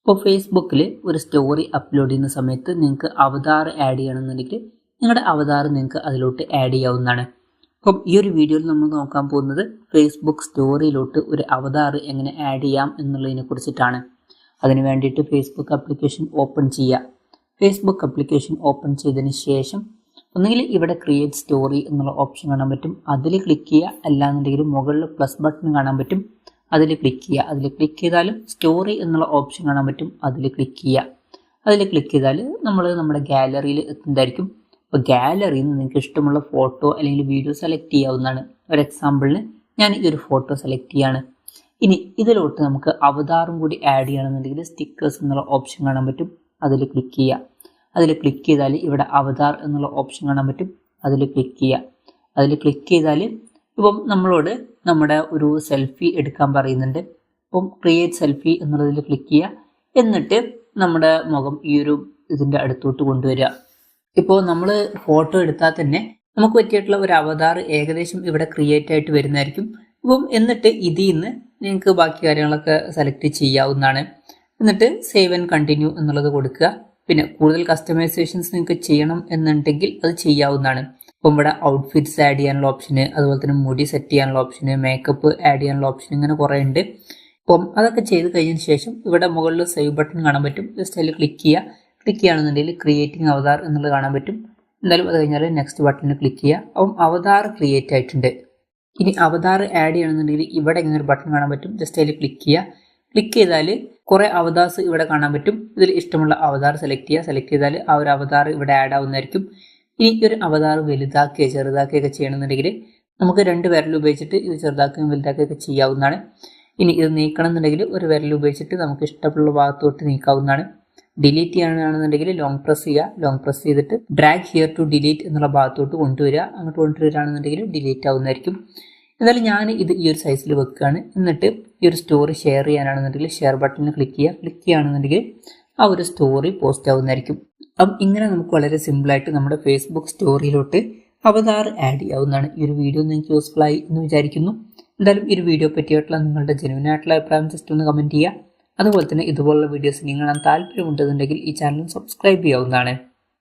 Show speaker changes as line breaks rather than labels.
ഇപ്പോൾ ഫേസ്ബുക്കിൽ ഒരു സ്റ്റോറി അപ്ലോഡ് ചെയ്യുന്ന സമയത്ത് നിങ്ങൾക്ക് അവതാർ ആഡ് ചെയ്യണമെന്നുണ്ടെങ്കിൽ നിങ്ങളുടെ അവതാർ നിങ്ങൾക്ക് അതിലോട്ട് ആഡ് ചെയ്യാവുന്നതാണ്. അപ്പം ഈ ഒരു വീഡിയോയിൽ നമ്മൾ നോക്കാൻ പോകുന്നത് ഫേസ്ബുക്ക് സ്റ്റോറിയിലോട്ട് ഒരു അവതാർ എങ്ങനെ ആഡ് ചെയ്യാം എന്നുള്ളതിനെ കുറിച്ചിട്ടാണ്. അതിന് വേണ്ടിയിട്ട് ഫേസ്ബുക്ക് ആപ്ലിക്കേഷൻ ഓപ്പൺ ചെയ്യുക. ഫേസ്ബുക്ക് ആപ്ലിക്കേഷൻ ഓപ്പൺ ചെയ്തതിന് ശേഷം ഒന്നുകിൽ ഇവിടെ ക്രിയേറ്റ് സ്റ്റോറി എന്നുള്ള ഓപ്ഷൻ കാണാൻ പറ്റും, അതിൽ ക്ലിക്ക് ചെയ്യുക. അല്ലാന്നുണ്ടെങ്കിൽ മുകളിൽ പ്ലസ് ബട്ടൺ കാണാൻ പറ്റും, അതിൽ ക്ലിക്ക് ചെയ്യുക. അതിൽ ക്ലിക്ക് ചെയ്താലും സ്റ്റോറി എന്നുള്ള ഓപ്ഷൻ കാണാൻ പറ്റും, അതിൽ ക്ലിക്ക് ചെയ്യുക. അതിൽ ക്ലിക്ക് ചെയ്താൽ നമ്മൾ നമ്മുടെ ഗാലറിയിൽ എത്തുന്നതായിരിക്കും. അപ്പോൾ ഗാലറിയിൽ നിന്ന് നിങ്ങൾക്ക് ഇഷ്ടമുള്ള ഫോട്ടോ അല്ലെങ്കിൽ വീഡിയോ സെലക്ട് ചെയ്യാവുന്നതാണ്. ഒരു എക്സാമ്പിളിന് ഞാൻ ഈ ഒരു ഫോട്ടോ സെലക്ട് ചെയ്യാണ്. ഇനി ഇതിലോട്ട് നമുക്ക് അവതാറും കൂടി ആഡ് ചെയ്യണമെന്നുണ്ടെങ്കിൽ സ്റ്റിക്കേഴ്സ് എന്നുള്ള ഓപ്ഷൻ കാണാൻ പറ്റും, അതിൽ ക്ലിക്ക് ചെയ്യുക. അതിൽ ക്ലിക്ക് ചെയ്താൽ ഇവിടെ അവതാർ എന്നുള്ള ഓപ്ഷൻ കാണാൻ പറ്റും, അതിൽ ക്ലിക്ക് ചെയ്യുക. അതിൽ ക്ലിക്ക് ചെയ്താൽ ഇപ്പം നമ്മളോട് നമ്മുടെ ഒരു സെൽഫി എടുക്കാൻ പറയുന്നുണ്ട്. അപ്പം ക്രിയേറ്റ് സെൽഫി എന്നുള്ളതിൽ ക്ലിക്ക് ചെയ്യുക. എന്നിട്ട് നമ്മുടെ മുഖം ഈ ഒരു ഇതിൻ്റെ അടുത്തോട്ട് കൊണ്ടുവരിക. ഇപ്പോൾ നമ്മൾ ഫോട്ടോ എടുത്താൽ തന്നെ നമുക്ക് പറ്റിയിട്ടുള്ള ഒരു അവതാർ ഏകദേശം ഇവിടെ ക്രിയേറ്റ് ആയിട്ട് വരുന്നതായിരിക്കും. അപ്പം എന്നിട്ട് ഇതിൽ നിന്ന് നിങ്ങൾക്ക് ബാക്കി കാര്യങ്ങളൊക്കെ സെലക്ട് ചെയ്യാവുന്നതാണ്. എന്നിട്ട് സേവ് ആൻഡ് കണ്ടിന്യൂ എന്നുള്ളത് കൊടുക്കുക. പിന്നെ കൂടുതൽ കസ്റ്റമൈസേഷൻസ് നിങ്ങൾക്ക് ചെയ്യണം എന്നുണ്ടെങ്കിൽ അത് ചെയ്യാവുന്നതാണ്. ഇപ്പം ഇവിടെ ഔട്ട്ഫിറ്റ്സ് ആഡ് ചെയ്യാനുള്ള ഓപ്ഷന്, അതുപോലെ തന്നെ മുടി സെറ്റ് ചെയ്യാനുള്ള ഓപ്ഷന്, മേക്കപ്പ് ആഡ് ചെയ്യാനുള്ള ഓപ്ഷൻ, ഇങ്ങനെ കുറേ ഉണ്ട്. അപ്പം അതൊക്കെ ചെയ്ത് കഴിഞ്ഞതിന് ശേഷം ഇവിടെ മുകളിൽ സേവ് ബട്ടൺ കാണാൻ പറ്റും, ജസ്റ്റ് അതിൽ ക്ലിക്ക് ചെയ്യുക. ക്ലിക്ക് ചെയ്യുകയാണെന്നുണ്ടെങ്കിൽ ക്രിയേറ്റിംഗ് അവതാർ എന്നുള്ളത് കാണാൻ പറ്റും. എന്തായാലും അത് കഴിഞ്ഞാൽ നെക്സ്റ്റ് ബട്ടണിൽ ക്ലിക്ക് ചെയ്യുക. അപ്പം അവതാർ ക്രിയേറ്റ് ആയിട്ടുണ്ട്. ഇനി അവതാർ ആഡ് ചെയ്യണമെന്നുണ്ടെങ്കിൽ ഇവിടെ ഇങ്ങനെ ഒരു ബട്ടൺ കാണാൻ പറ്റും, ജസ്റ്റ് അതിൽ ക്ലിക്ക് ചെയ്യുക. ക്ലിക്ക് ചെയ്താൽ കുറേ അവതാർസ് ഇവിടെ കാണാൻ പറ്റും. ഇതിൽ ഇഷ്ടമുള്ള അവതാർ സെലക്ട് ചെയ്യുക. സെലക്ട് ചെയ്താൽ ആ ഒരു അവതാർ ഇവിടെ ആഡ് ആവുന്നതായിരിക്കും. ഇനി ഈ ഒരു അവതാർ വലുതാക്കുകയോ ചെറുതാക്കുകയൊക്കെ ചെയ്യണമെന്നുണ്ടെങ്കിൽ നമുക്ക് 2 വിരൽ ഉപയോഗിച്ചിട്ട് ഇത് ചെറുതാക്കുകയും വലുതാക്കുകയൊക്കെ ചെയ്യാവുന്നതാണ്. ഇനി ഇത് നീക്കണം എന്നുണ്ടെങ്കിൽ ഒരു വിരൽ ഉപയോഗിച്ചിട്ട് നമുക്ക് ഇഷ്ടമുള്ള ഭാഗത്തോട്ട് നീക്കാവുന്നതാണ്. ഡിലീറ്റ് ചെയ്യാനാണെന്നുണ്ടെങ്കിൽ ലോങ് പ്രസ് ചെയ്യുക. ലോങ് പ്രസ് ചെയ്തിട്ട് ഡ്രാഗ് ഹിയർ ടു ഡിലീറ്റ് എന്നുള്ള ഭാഗത്തോട്ട് കൊണ്ടുവരിക. അങ്ങോട്ട് കൊണ്ടുവരികയാണെന്നുണ്ടെങ്കിൽ ഡിലീറ്റ് ആവുന്നതായിരിക്കും. എന്തായാലും ഞാൻ ഇത് ഈ ഒരു സൈസിൽ വെക്കുകയാണ്. എന്നിട്ട് ഈ ഒരു സ്റ്റോറി ഷെയർ ചെയ്യാനാണെന്നുണ്ടെങ്കിൽ ഷെയർ ബട്ടണിൽ ക്ലിക്ക് ചെയ്യുക. ക്ലിക്ക് ചെയ്യുകയാണെന്നുണ്ടെങ്കിൽ ആ ഒരു സ്റ്റോറി പോസ്റ്റ് ആവുന്നതായിരിക്കും. അപ്പം ഇങ്ങനെ നമുക്ക് വളരെ സിമ്പിളായിട്ട് നമ്മുടെ ഫേസ്ബുക്ക് സ്റ്റോറിയിലോട്ട് അവതാർ ആഡ് ചെയ്യാവുന്നതാണ്. ഈ ഒരു വീഡിയോ നിങ്ങൾക്ക് യൂസ്ഫുൾ ആയി എന്ന് വിചാരിക്കുന്നു. എന്തായാലും ഈ ഒരു വീഡിയോ പറ്റിയിട്ടുള്ള നിങ്ങളുടെ ജെന്യുവൻ ആയിട്ടുള്ള അഭിപ്രായം ജസ്റ്റ് ഒന്ന് കമൻറ്റ് ചെയ്യുക. അതുപോലെ തന്നെ ഇതുപോലുള്ള വീഡിയോസ് നിങ്ങൾ താല്പര്യമുണ്ടെന്നുണ്ടെങ്കിൽ ഈ ചാനൽ സബ്സ്ക്രൈബ് ചെയ്യാവുന്നതാണ്.